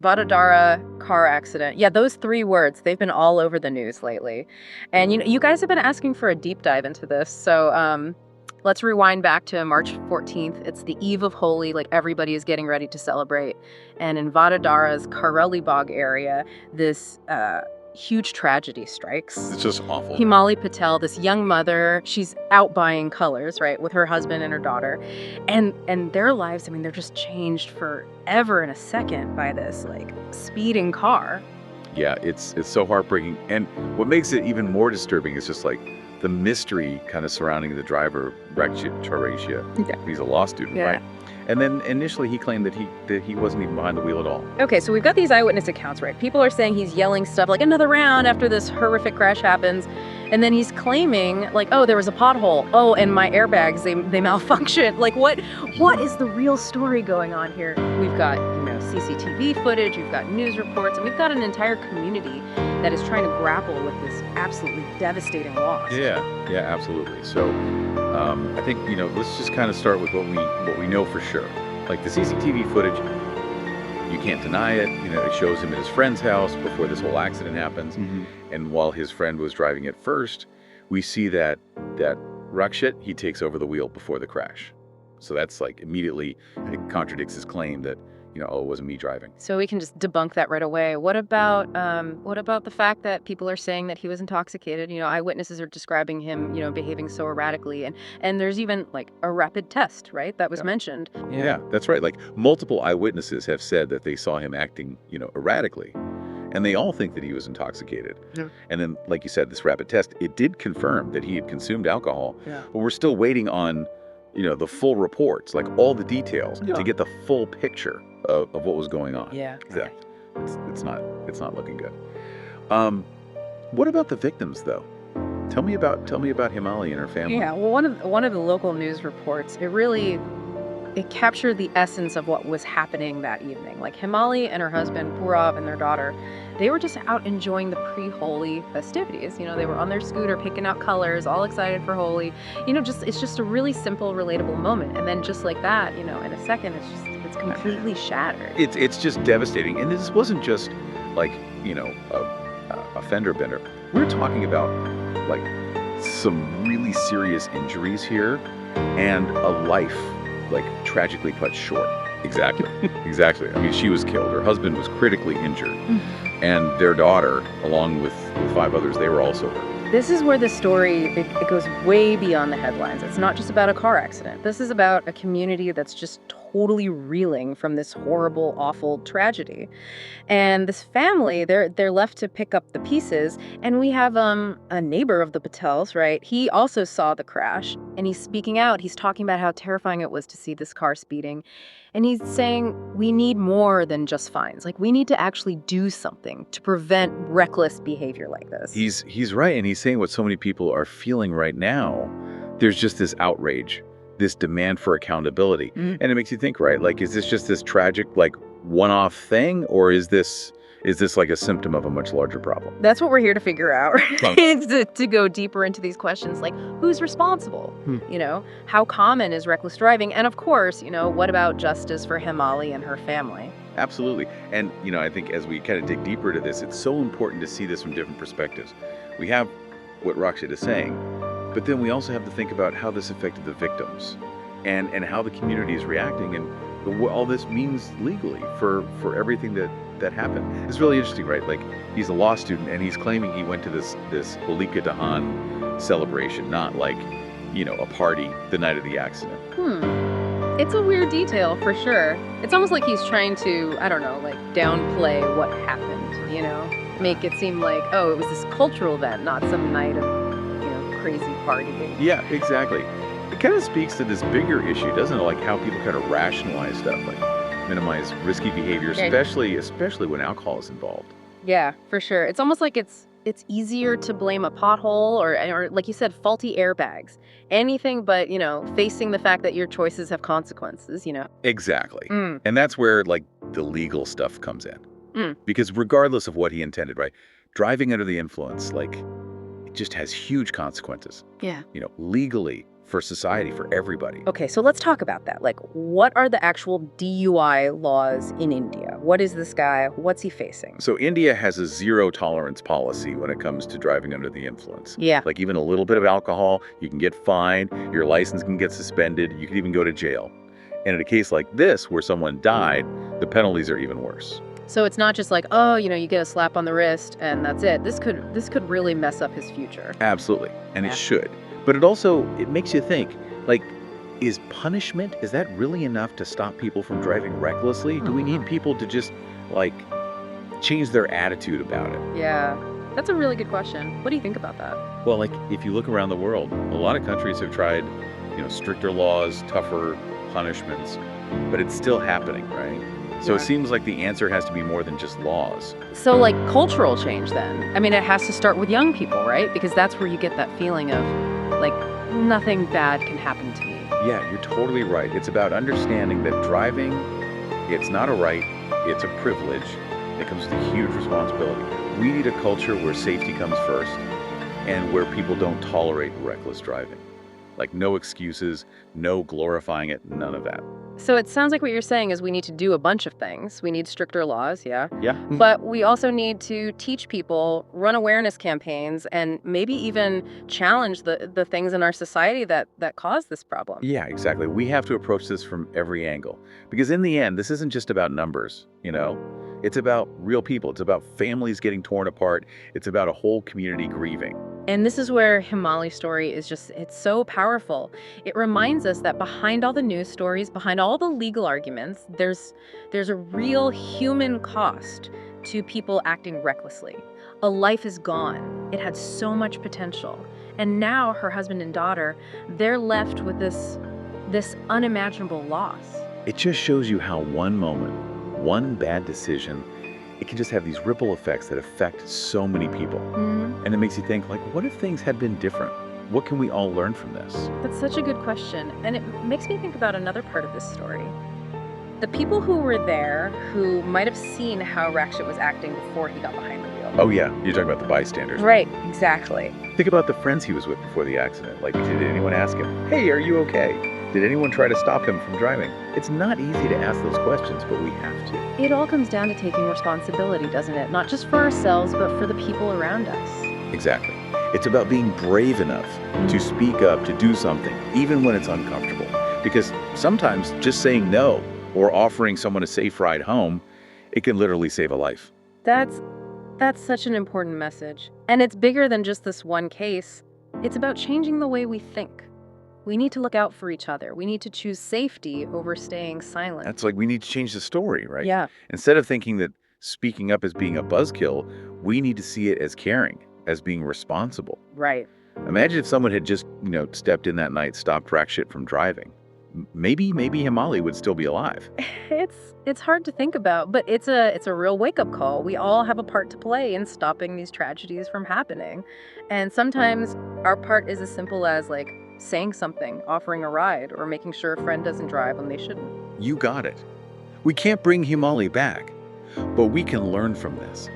Vadodara car accident. Yeah, those 3 words, they've been all over the news lately. And, you guys have been asking for a deep dive into this. So, let's rewind back to March 14th. It's the eve of Holi, like everybody is getting ready to celebrate. And in Vadodara's Karelibaug area, this huge tragedy strikes. It's just awful. Hemali Patel, this young mother, she's out buying colors, right, with her husband and her daughter. And their lives, I mean, they're just changed forever in a second by this, like, speeding car. Yeah, it's so heartbreaking. And what makes it even more disturbing is just like the mystery kind of surrounding the driver, Rakshit Chaurasia. Yeah. He's a law student, Yeah. right? And then initially he claimed that he wasn't even behind the wheel at all. Okay, so we've got these eyewitness accounts, right? People are saying he's yelling stuff like another round after this horrific crash happens. And then he's claiming like, oh, there was a pothole. Oh, and my airbags, they malfunctioned. Like what is the real story going on here? We've got, CCTV footage, we've got news reports, and we've got an entire community that is trying to grapple with this absolutely devastating loss. Yeah, absolutely. So I think, let's just kind of start with what we know for sure. Like the CCTV footage, you can't deny it. It shows him at his friend's house before this whole accident happens. Mm-hmm. And while his friend was driving it first, we see that Rakshit, he takes over the wheel before the crash. So that's like immediately it contradicts his claim that, it wasn't me driving. So we can just debunk that right away. What about the fact that people are saying that he was intoxicated? Eyewitnesses are describing him, behaving so erratically, and there's even like a rapid test, right? That was mentioned. Yeah, that's right. Like multiple eyewitnesses have said that they saw him acting, erratically. And they all think that he was intoxicated. Yeah. And then, like you said, this rapid test, it did confirm that he had consumed alcohol. Yeah. But we're still waiting on, the full reports, like all the details to get the full picture of what was going on. Yeah. Exactly. It's not looking good. What about the victims, though? Tell me about Hemali and her family. Yeah. Well, one of the local news reports, it captured the essence of what was happening that evening. Like Hemali and her husband, Purav, and their daughter, they were just out enjoying the pre-Holi festivities. They were on their scooter picking out colors, all excited for Holi. It's just a really simple, relatable moment. And then just like that, in a second, it's completely shattered. It's just devastating. And this wasn't just like, a fender bender. We're talking about like some really serious injuries here and a life like tragically cut short. Exactly. I mean, she was killed. Her husband was critically injured. And their daughter, along with 5 others, they were also hurt. This is where the story, it goes way beyond the headlines. It's not just about a car accident. This is about a community that's just totally reeling from this horrible, awful tragedy. And this family, they're left to pick up the pieces. And we have a neighbor of the Patels, right? He also saw the crash, and he's speaking out. He's talking about how terrifying it was to see this car speeding. And he's saying we need more than just fines. Like, we need to actually do something to prevent reckless behavior like this. He's right, and he's saying what so many people are feeling right now. There's just this outrage, this demand for accountability. And it makes you think, right? Like, is this just this tragic, like, one-off thing, or is this like a symptom of a much larger problem? That's what we're here to figure out, right? to go deeper into these questions, like who's responsible? How common is reckless driving? And of course, what about justice for Hemali and her family? Absolutely. And, I think as we kind of dig deeper into this, it's so important to see this from different perspectives. We have what Rakshit is saying, but then we also have to think about how this affected the victims and how the community is reacting and what all this means legally for everything that happened. It's really interesting, right? Like, he's a law student and he's claiming he went to this Holika Dahan celebration, not like, a party the night of the accident. It's a weird detail for sure. It's almost like he's trying to, I don't know, like downplay what happened, make it seem like, oh, it was this cultural event, not some night of, crazy partying. Yeah, exactly. It kind of speaks to this bigger issue, doesn't it? Like how people kind of rationalize stuff, like minimize risky behavior, especially when alcohol is involved. Yeah, for sure. It's almost like it's easier to blame a pothole or like you said, faulty airbags. Anything but, facing the fact that your choices have consequences, Exactly. And that's where like the legal stuff comes in. Because regardless of what he intended, right? Driving under the influence, like, it just has huge consequences. Yeah. Legally, for society, for everybody. Okay, so let's talk about that. Like, what are the actual DUI laws in India? What is this guy? What's he facing? So India has a zero tolerance policy when it comes to driving under the influence. Yeah. Like even a little bit of alcohol, you can get fined, your license can get suspended, you could even go to jail. And in a case like this, where someone died, the penalties are even worse. So it's not just like, oh, you get a slap on the wrist and that's it. This could really mess up his future. Absolutely, and Yeah. it should. But it makes you think, like, is punishment, is that really enough to stop people from driving recklessly? Do we need people to just, like, change their attitude about it? Yeah, that's a really good question. What do you think about that? Well, like, if you look around the world, a lot of countries have tried, stricter laws, tougher punishments, but it's still happening, right? So Yeah. it seems like the answer has to be more than just laws. So, like, cultural change then. I mean, it has to start with young people, right? Because that's where you get that feeling of, like, nothing bad can happen to me. Yeah, you're totally right. It's about understanding that driving, it's not a right, it's a privilege. It comes with a huge responsibility. We need a culture where safety comes first and where people don't tolerate reckless driving. Like no excuses, no glorifying it, none of that. So it sounds like what you're saying is we need to do a bunch of things. We need stricter laws, yeah. Yeah. But we also need to teach people, run awareness campaigns, and maybe even challenge the things in our society that cause this problem. Yeah, exactly. We have to approach this from every angle. Because in the end, this isn't just about numbers, It's about real people. It's about families getting torn apart. It's about a whole community grieving. And this is where Hemali's story is it's so powerful. It reminds us that behind all the news stories, behind all the legal arguments, there's a real human cost to people acting recklessly. A life is gone. It had so much potential. And now her husband and daughter, they're left with this unimaginable loss. It just shows you how one moment, one bad decision, it can just have these ripple effects that affect so many people. And it makes you think, like, what if things had been different? What can we all learn from this? That's such a good question. And it makes me think about another part of this story. The people who were there, who might have seen how Rakshit was acting before he got behind the wheel. Oh yeah, you're talking about the bystanders. Right, exactly. Think about the friends he was with before the accident. Like, did anyone ask him, hey, are you okay? Did anyone try to stop him from driving? It's not easy to ask those questions, but we have to. It all comes down to taking responsibility, doesn't it? Not just for ourselves, but for the people around us. Exactly. It's about being brave enough to speak up, to do something, even when it's uncomfortable. Because sometimes just saying no or offering someone a safe ride home, it can literally save a life. That's such an important message. And it's bigger than just this one case. It's about changing the way we think. We need to look out for each other. We need to choose safety over staying silent. That's like we need to change the story, right? Yeah. Instead of thinking that speaking up as being a buzzkill, we need to see it as caring, as being responsible. Right. Imagine if someone had just, stepped in that night, stopped Rakshit from driving. Maybe Hemali would still be alive. It's hard to think about, but it's a real wake-up call. We all have a part to play in stopping these tragedies from happening. And sometimes our part is as simple as, like, saying something, offering a ride, or making sure a friend doesn't drive when they shouldn't. You got it. We can't bring Hemali back, but we can learn from this.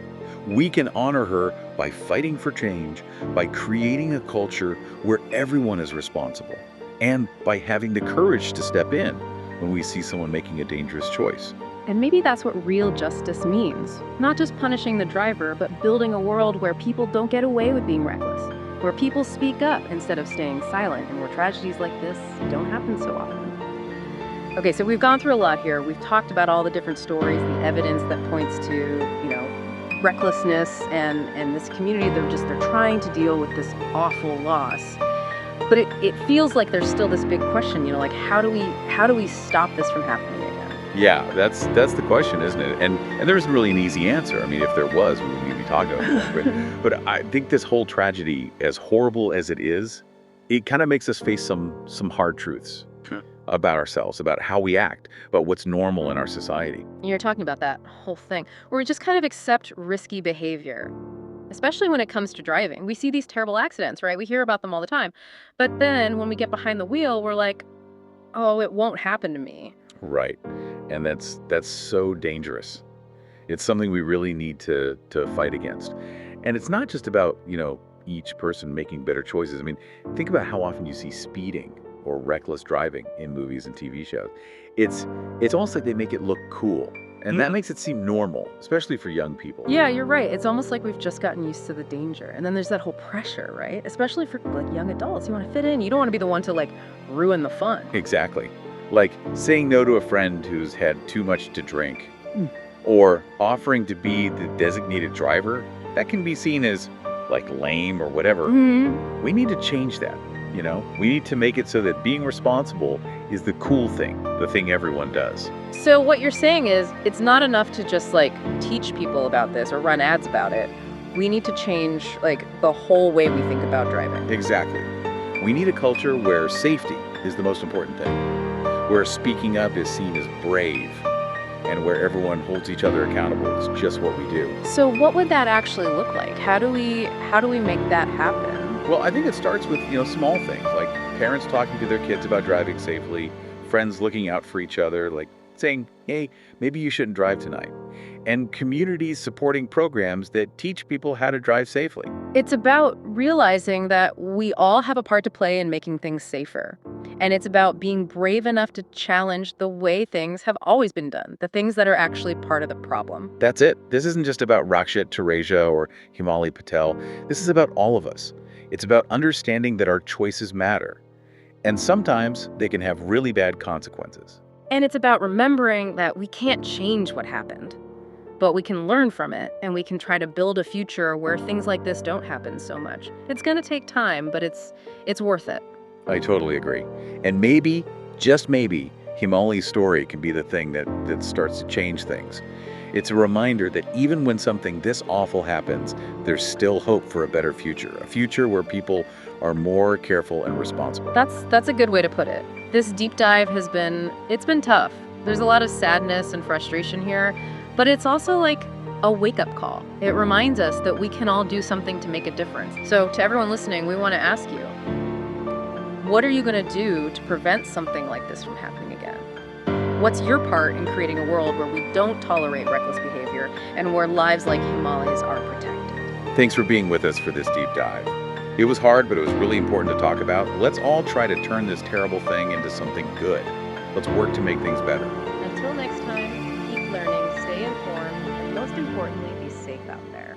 We can honor her by fighting for change, by creating a culture where everyone is responsible, and by having the courage to step in when we see someone making a dangerous choice. And maybe that's what real justice means. Not just punishing the driver, but building a world where people don't get away with being reckless, where people speak up instead of staying silent, and where tragedies like this don't happen so often. Okay, so we've gone through a lot here. We've talked about all the different stories, the evidence that points to, recklessness and this community. They're trying to deal with this awful loss. But it feels like there's still this big question, like how do we stop this from happening again? Yeah, that's the question, isn't it? And there isn't really an easy answer. I mean, if there was, we wouldn't be talking about it. But I think this whole tragedy, as horrible as it is, it kind of makes us face some hard truths about ourselves, about how we act, about what's normal in our society. You're talking about that whole thing, where we just kind of accept risky behavior, especially when it comes to driving. We see these terrible accidents, right? We hear about them all the time. But then when we get behind the wheel, we're like, oh, it won't happen to me. Right. And that's so dangerous. It's something we really need to fight against. And it's not just about, each person making better choices. I mean, think about how often you see speeding or reckless driving in movies and TV shows. It's it's almost like they make it look cool, and that makes it seem normal, especially for young people. Yeah, you're right. It's almost like we've just gotten used to the danger. And then there's that whole pressure, right? Especially for like young adults. You want to fit in. You don't want to be the one to like ruin the fun. Exactly. Like saying no to a friend who's had too much to drink, Mm. or offering to be the designated driver. That can be seen as like lame or whatever. Mhm. We need to change that, you know? We need to make it so that being responsible is the cool thing, the thing everyone does. So what you're saying is it's not enough to just like teach people about this or run ads about it. We need to change like the whole way we think about driving. Exactly. We need a culture where safety is the most important thing, where speaking up is seen as brave, and where everyone holds each other accountable. It's just what we do. So what would that actually look like? How do we make that happen? Well, I think it starts with, small things like parents talking to their kids about driving safely, friends looking out for each other, like saying, hey, maybe you shouldn't drive tonight, and communities supporting programs that teach people how to drive safely. It's about realizing that we all have a part to play in making things safer. And it's about being brave enough to challenge the way things have always been done, the things that are actually part of the problem. That's it. This isn't just about Rakshit Chaurasia or Hemali Patel. This is about all of us. It's about understanding that our choices matter. And sometimes they can have really bad consequences. And it's about remembering that we can't change what happened, but we can learn from it and we can try to build a future where things like this don't happen so much. It's going to take time, but it's worth it. I totally agree. And maybe, just maybe, Himali's story can be the thing that starts to change things. It's a reminder that even when something this awful happens, there's still hope for a better future, a future where people are more careful and responsible. That's a good way to put it. This deep dive it's been tough. There's a lot of sadness and frustration here, but it's also like a wake-up call. It reminds us that we can all do something to make a difference. So to everyone listening, we want to ask you, what are you going to do to prevent something like this from happening again? What's your part in creating a world where we don't tolerate reckless behavior and where lives like Himali's are protected? Thanks for being with us for this deep dive. It was hard, but it was really important to talk about. Let's all try to turn this terrible thing into something good. Let's work to make things better. Until next time, keep learning, stay informed, and most importantly, be safe out there.